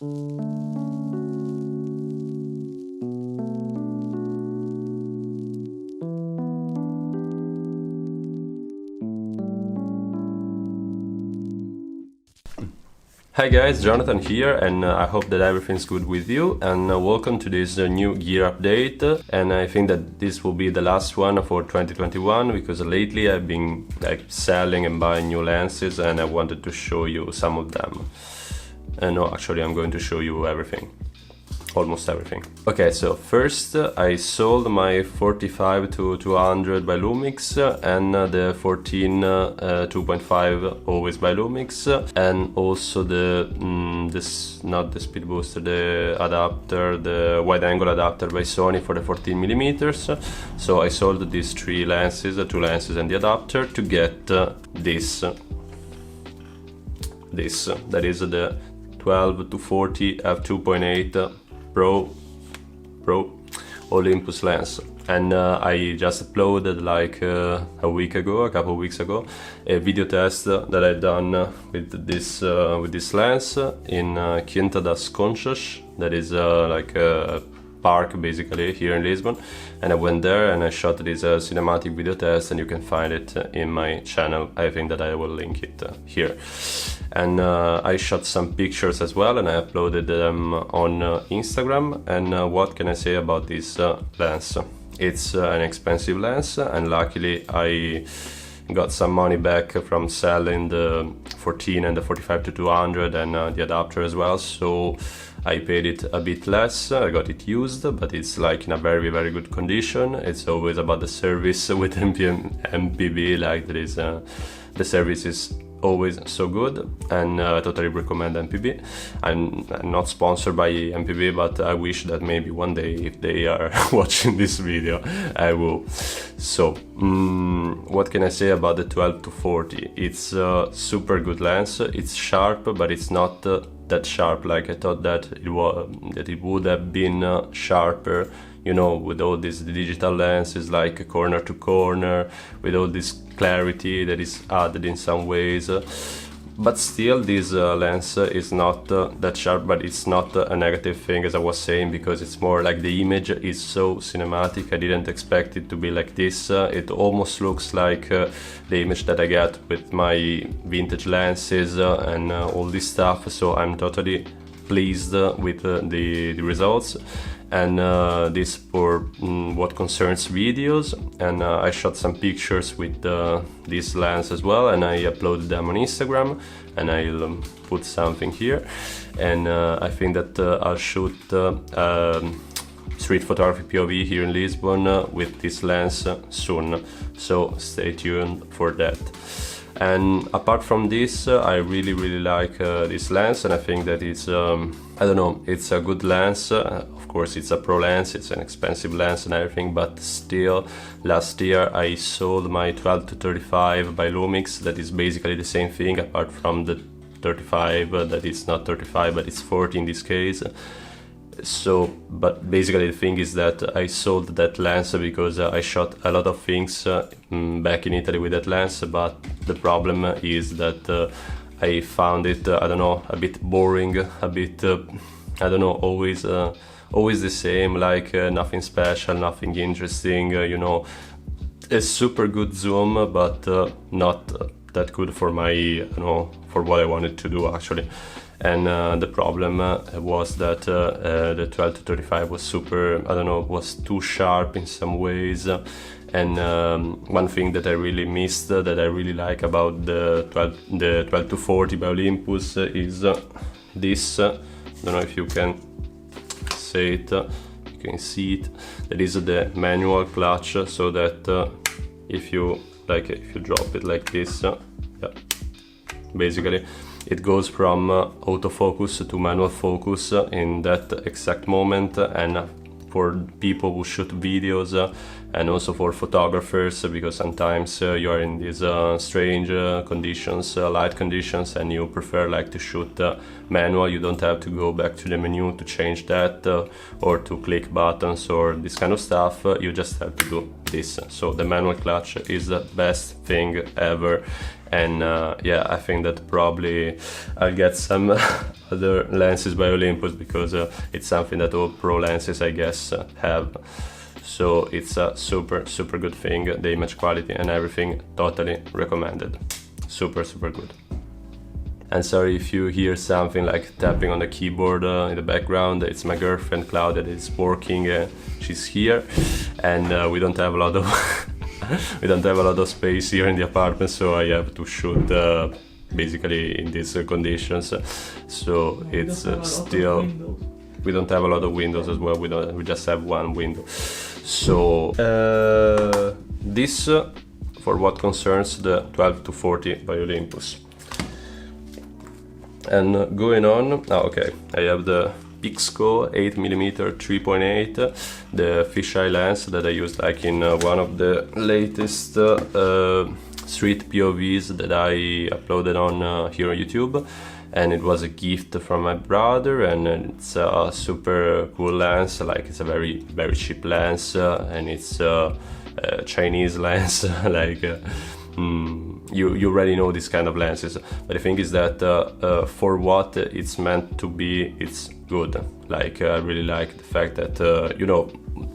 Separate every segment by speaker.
Speaker 1: Hi guys, Jonathan here, and I hope that everything's good with you, and welcome to this new gear update. And I think that this will be the last one for 2021, because lately I've been selling and buying new lenses, and I wanted to show you some of them. No, actually I'm going to show you everything. Almost everything. Okay, so first I sold my 45-200 by Lumix and the 14 2.5 always by Lumix, and also the not the speed booster, the adapter, the wide angle adapter by Sony for the 14mm. So I sold these three lenses, two lenses and the adapter, to get this that is the 12-40 f2.8 Pro Olympus lens. And I just uploaded like a couple of weeks ago, a video test that I've done with this lens in Quinta das Conchas, that is like a park basically here in Lisbon. And I went there and I shot this cinematic video test, and you can find it in my channel. I think that I will link it here. And I shot some pictures as well, and I uploaded them on Instagram. And what can I say about this lens? It's an expensive lens, and luckily I got some money back from selling the 14 and the 45-200 and the adapter as well, so I paid it a bit less. I got it used, but it's like in a very good condition. It's always about the service with MPB, like there is the service is always so good, and I totally recommend MPB. I'm not sponsored by MPB, but I wish that maybe one day, if they are watching this video, I will. So what can I say about the 12-40? It's a super good lens. It's sharp, but it's not that sharp like I thought that it would have been sharper, you know, with all these digital lenses, like corner to corner, with all this clarity that is added in some ways. But still, this lens is not that sharp, but it's not a negative thing, as I was saying, because it's more like the image is so cinematic. I didn't expect it to be like this. It almost looks like the image that I get with my vintage lenses and all this stuff, so I'm totally pleased with the results. And this for what concerns videos. And I shot some pictures with this lens as well, and I uploaded them on Instagram, and I'll put something here. And I think that I'll shoot street photography POV here in Lisbon with this lens soon, so stay tuned for that. And apart from this, I really like this lens, and I think that it's I don't know, it's a good lens. Of course it's a pro lens, it's an expensive lens and everything, but still, last year I sold my 12-35 by Lumix, that is basically the same thing, apart from the 35 that is not 35 but it's 40 in this case. So, but basically the thing is that I sold that lens because I shot a lot of things back in Italy with that lens, but the problem is that I found it, I don't know, a bit boring, a bit, I don't know, always the same, like nothing special, nothing interesting, you know, a super good zoom, but not that good for my, you know, for what I wanted to do actually. And the problem was that the 12-35 was super, I don't know, was too sharp in some ways. And one thing that I really missed, that I really like about the 12-40 by Olympus is this. I don't know if you can say it, you can see it. That is the manual clutch, so that if you drop it like this, yeah, basically it goes from autofocus to manual focus in that exact moment. And for people who shoot videos and also for photographers, because sometimes you are in these strange conditions, light conditions, and you prefer like to shoot manual. You don't have to go back to the menu to change that or to click buttons or this kind of stuff. You just have to do this. So the manual clutch is the best thing ever. and yeah, I think that probably I'll get some other lenses by Olympus, because it's something that all pro lenses, I guess, have. So it's a super good thing. The image quality and everything, totally recommended. Super good. And sorry if you hear something like tapping on the keyboard in the background. It's my girlfriend Claudia that is working. She's here, and we don't have a lot of we don't have a lot of space here in the apartment, so I have to shoot basically in these conditions. So it's still, we don't have a lot of windows as well. We just have one window. So this for what concerns the 12 to 40 by Olympus. And going on, okay, I have the Pixco 8mm 3.8, the fisheye lens that I used like in one of the latest street POVs that I uploaded on here on YouTube, and it was a gift from my brother, and it's a super cool lens. Like, it's a very cheap lens, and it's a Chinese lens. Like you already know this kind of lenses, but the thing is that for what it's meant to be, it's good. Like, I really like the fact that you know,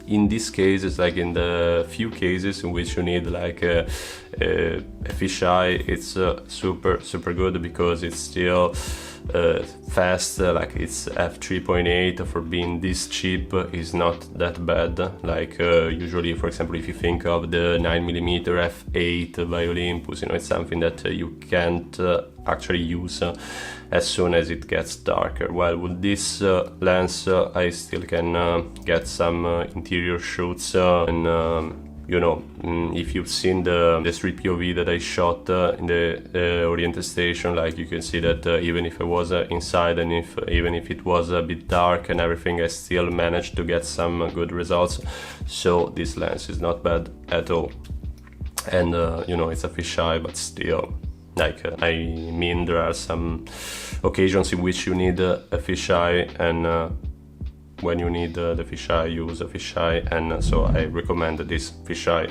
Speaker 1: in this case, it's like in the few cases in which you need like a fisheye, it's super good, because it's still fast. Like, it's f3.8 for being this cheap is not that bad. Like usually, for example, if you think of the 9mm f8 by Olympus, you know, it's something that you can't actually use as soon as it gets darker. While with this lens, I still can get some interior shoots, and you know, if you've seen the street POV that I shot in the Oriental Station, like, you can see that even if I was inside, and even if it was a bit dark and everything, I still managed to get some good results. So this lens is not bad at all. And you know, it's a fisheye, but still, like, I mean, there are some occasions in which you need a fisheye, and when you need the fisheye, use a fisheye, and so I recommend this fisheye.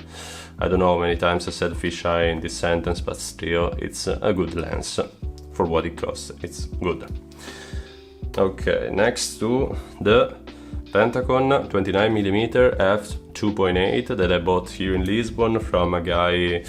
Speaker 1: I don't know how many times I said fisheye in this sentence, but still, it's a good lens for what it costs. It's good. Okay, next to the Pentacon 29mm f2.8 that I bought here in Lisbon from a guy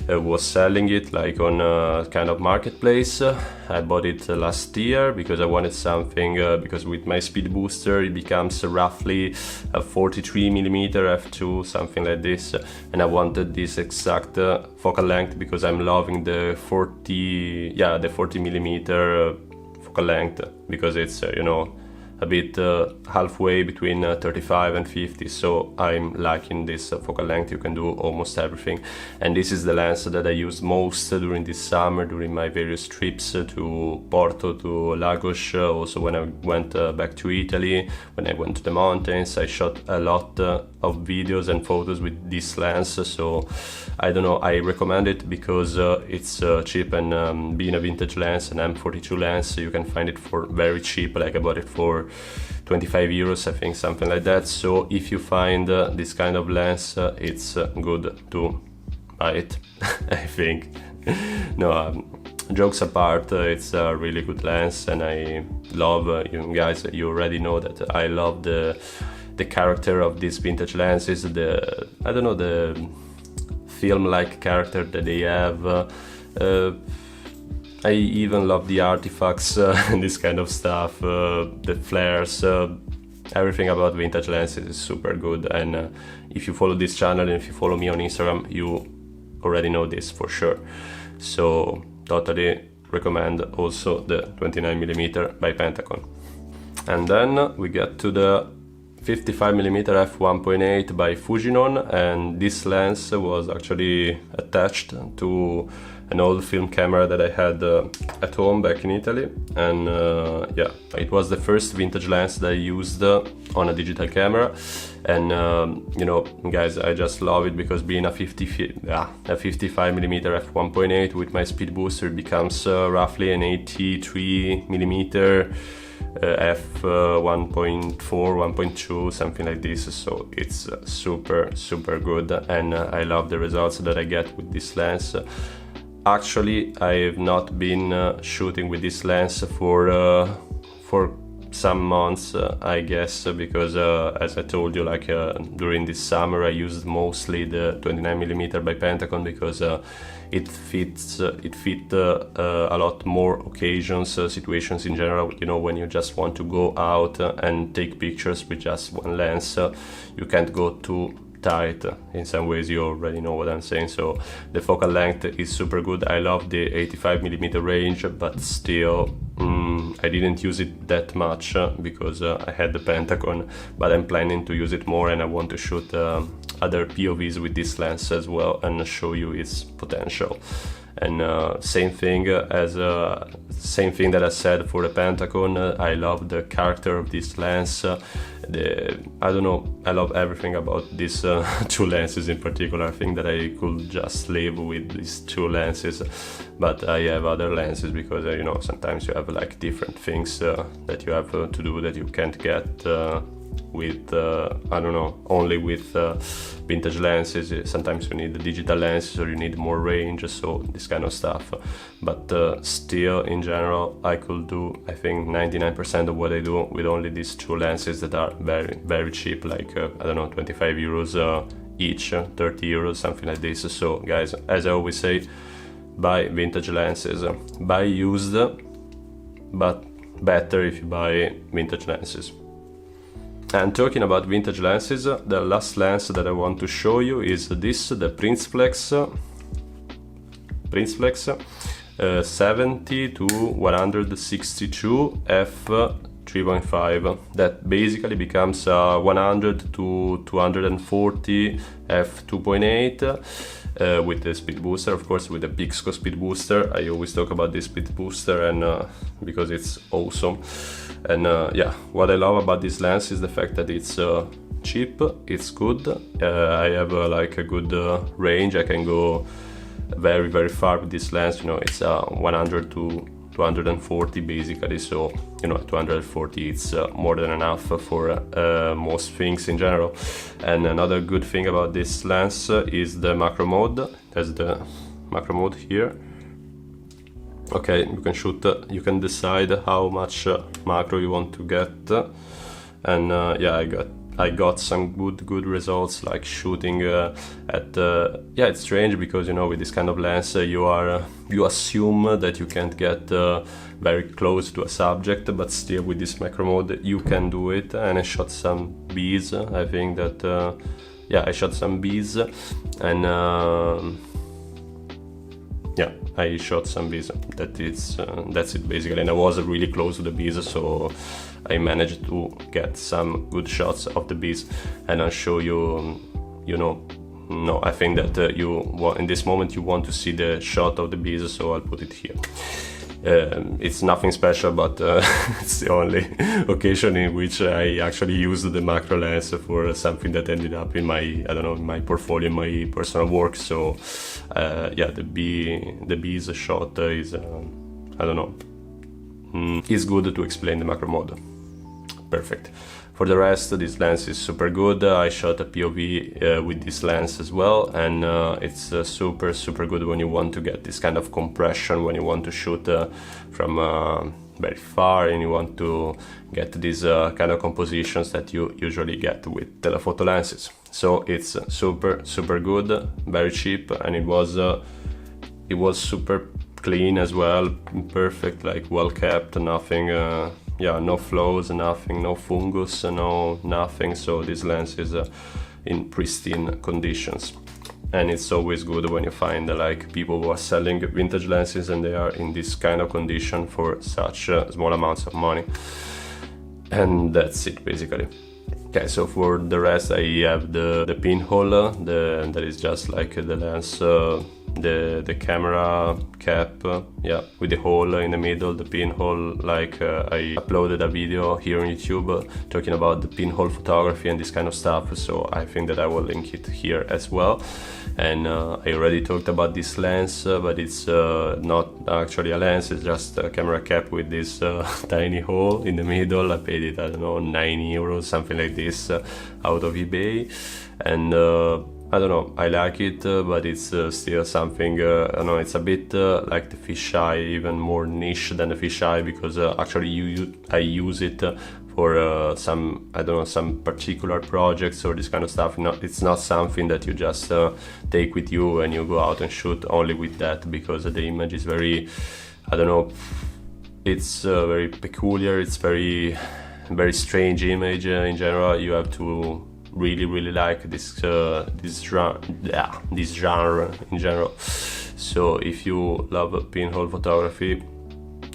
Speaker 1: who was selling it like on a kind of marketplace. I bought it last year because I wanted something, because with my speed booster it becomes roughly a 43mm f2, something like this, and I wanted this exact focal length because I'm loving the 40mm focal length, because it's you know, a bit halfway between 35 and 50, so I'm liking this focal length. You can do almost everything, and this is the lens that I used most during this summer, during my various trips to Porto, to Lagos, also when I went back to Italy, when I went to the mountains. I shot a lot of videos and photos with this lens, so I don't know, I recommend it because it's cheap, and being a vintage lens, an M42 lens, you can find it for very cheap. Like, I bought it for 25 euros, I think, something like that. So if you find this kind of lens, it's good to buy it. I think. No, jokes apart, it's a really good lens, and I love, you guys, you already know that I love the character of these vintage lenses, the, I don't know, the film-like character that they have. I even love the artifacts and this kind of stuff, the flares, everything about vintage lenses is super good. And if you follow this channel and if you follow me on Instagram, you already know this for sure. So totally recommend also the 29mm by Pentacon. And then we get to the 55mm f1.8 by Fujinon, and this lens was actually attached to an old film camera that I had at home back in Italy, and yeah, it was the first vintage lens that I used on a digital camera, and you know, guys, I just love it because being a 55mm f1.8 with my speed booster, it becomes roughly an 83mm f 1.4, 1.2, something like this. So it's super good, and I love the results that I get with this lens. actually I have not been shooting with this lens for some months, I guess, because as I told you, like during this summer I used mostly the 29mm by Pentacon because it fit a lot more occasions, situations in general. You know, when you just want to go out and take pictures with just one lens, you can't go too tight. In some ways you already know what I'm saying. So the focal length is super good. I love the 85mm range, but still I didn't use it that much because I had the Pentacon, but I'm planning to use it more, and I want to shoot other POVs with this lens as well and show you its potential. And same thing that I said for the Pentacon. I love the character of this lens. I don't know, I love everything about these two lenses in particular. I think that I could just live with these two lenses, but I have other lenses because you know, sometimes you have like different things that you have to do that you can't get with I don't know, only with vintage lenses. Sometimes you need the digital lenses or you need more range, so this kind of stuff. But still, in general, I could do, I think, 99% of what I do with only these two lenses that are very, very cheap, like I don't know, 25 euros each, 30 euros, something like this. So guys, as I always say, buy vintage lenses, buy used, but better if you buy vintage lenses. And talking about vintage lenses, the last lens that I want to show you is this, the Prinzflex 70 to 162 f3.5. That basically becomes 100 to 240 f2.8 with the speed booster, of course, with the Pixco speed booster. I always talk about this speed booster, and because it's awesome. And yeah, what I love about this lens is the fact that it's cheap, it's good. I have like a good range. I can go very, very far with this lens. You know, it's 100 to 240 basically. So, you know, 240 it's more than enough for most things in general. And another good thing about this lens is the macro mode. There's the macro mode here. Okay, you can shoot, you can decide how much macro you want to get, and yeah, I got some good results, like shooting at yeah, it's strange because, you know, with this kind of lens you assume that you can't get very close to a subject, but still with this macro mode you can do it. And I shot some bees. I think that yeah, I shot some bees, and yeah, I shot some bees. That's it basically, and I was really close to the bees, so I managed to get some good shots of the bees. And I'll show you. You know, no, I think that in this moment you want to see the shot of the bees, so I'll put it here. It's nothing special, but it's the only occasion in which I actually used the macro lens for something that ended up in my, I don't know, in my portfolio, in my personal work. So yeah, the bees shot is I don't know, it's good to explain the macro mode. Perfect. For the rest, this lens is super good. I shot a POV with this lens as well, and it's super good when you want to get this kind of compression, when you want to shoot from very far and you want to get these kind of compositions that you usually get with telephoto lenses. So it's super good, very cheap, and it was super clean as well, perfect, like well kept, nothing. Yeah, no flaws, nothing, no fungus, no nothing. So this lens is in pristine conditions, and it's always good when you find like people who are selling vintage lenses and they are in this kind of condition for such small amounts of money. And that's it basically. Okay, so for the rest I have the pinhole, that is just like the lens, the camera cap, yeah, with the hole in the middle, the pinhole. Like I uploaded a video here on YouTube talking about the pinhole photography and this kind of stuff, so I think that I will link it here as well. And I already talked about this lens, but it's not actually a lens, it's just a camera cap with this tiny hole in the middle. I paid it, I don't know, 9 euros, something like this, out of eBay. And I don't know, I like it, but it's still something, I don't know, it's a bit like the fisheye, even more niche than the fisheye, because actually I use it for some, I don't know, some particular projects or this kind of stuff. No, it's not something that you just take with you and you go out and shoot only with that, because the image is very, I don't know, it's very peculiar, it's very strange image in general. You have to really like this genre in general. So if you love pinhole photography,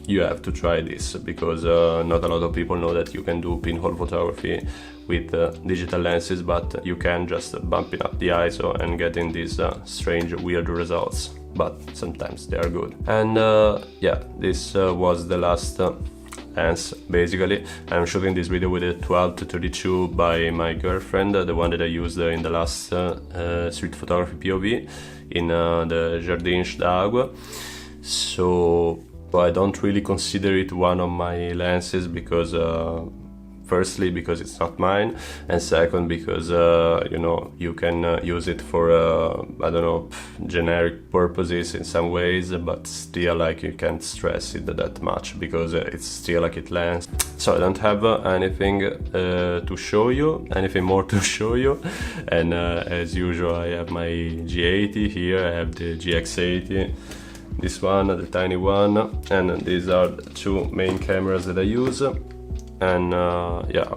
Speaker 1: you have to try this, because not a lot of people know that you can do pinhole photography with digital lenses, but you can just bumping up the ISO and getting these strange, weird results, but sometimes they are good. And yeah, this was the last lens. Basically, I'm shooting this video with a 12-32 by my girlfriend, the one that I used in the last street photography POV in the Jardins d'Agua. So I don't really consider it one of my lenses, because firstly because it's not mine, and second because you know, you can use it for I don't know, generic purposes in some ways, but still like you can't stress it that much, because it's still a kit lens. So I don't have anything to show you, anything more to show you, and as usual I have my G80 here, I have the GX80, this one, the tiny one, and these are the two main cameras that I use. And yeah,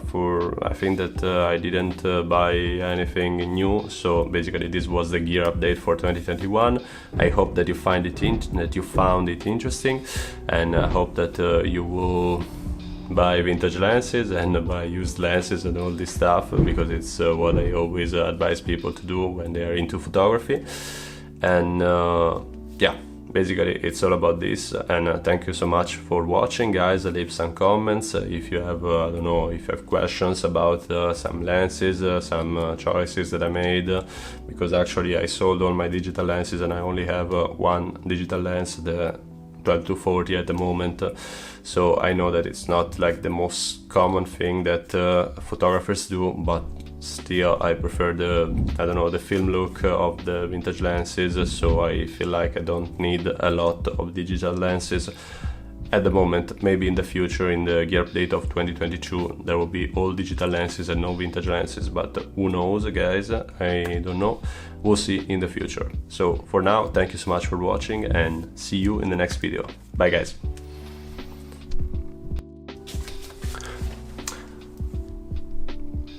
Speaker 1: I think that I didn't buy anything new, so basically this was the gear update for 2021. I hope that you found it interesting, and I hope that you will buy vintage lenses and buy used lenses and all this stuff, because it's what I always advise people to do when they are into photography. And yeah, basically it's all about this, and thank you so much for watching, guys. Leave some comments if you have I don't know, if you have questions about some lenses, some choices that I made, because actually I sold all my digital lenses and I only have one digital lens, the 12-40 at the moment. So I know that it's not like the most common thing that photographers do, but still I prefer the, I don't know, the film look of the vintage lenses, so I feel like I don't need a lot of digital lenses at the moment. Maybe in the future, in the gear update of 2022, there will be all digital lenses and no vintage lenses, but who knows, guys, I don't know, we'll see in the future. So for now, thank you so much for watching, and see you in the next video. Bye, guys.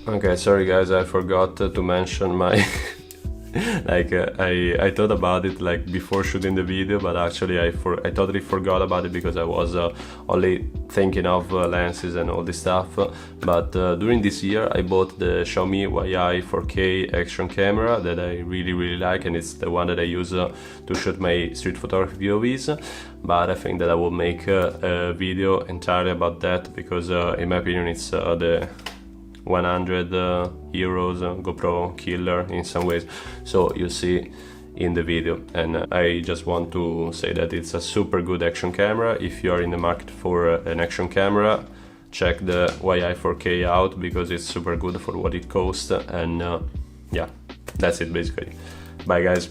Speaker 1: Okay, sorry guys, I forgot to mention my like I thought about it like before shooting the video, but actually I totally forgot about it, because I was only thinking of lenses and all this stuff. But during this year I bought the Xiaomi YI 4K action camera that I really like, and it's the one that I use to shoot my street photography POVs. But I think that I will make a video entirely about that, because in my opinion it's the 100 euros GoPro killer in some ways, so you see in the video. And I just want to say that it's a super good action camera. If you are in the market for an action camera, check the YI 4K out, because it's super good for what it costs. And yeah, that's it basically. Bye, guys.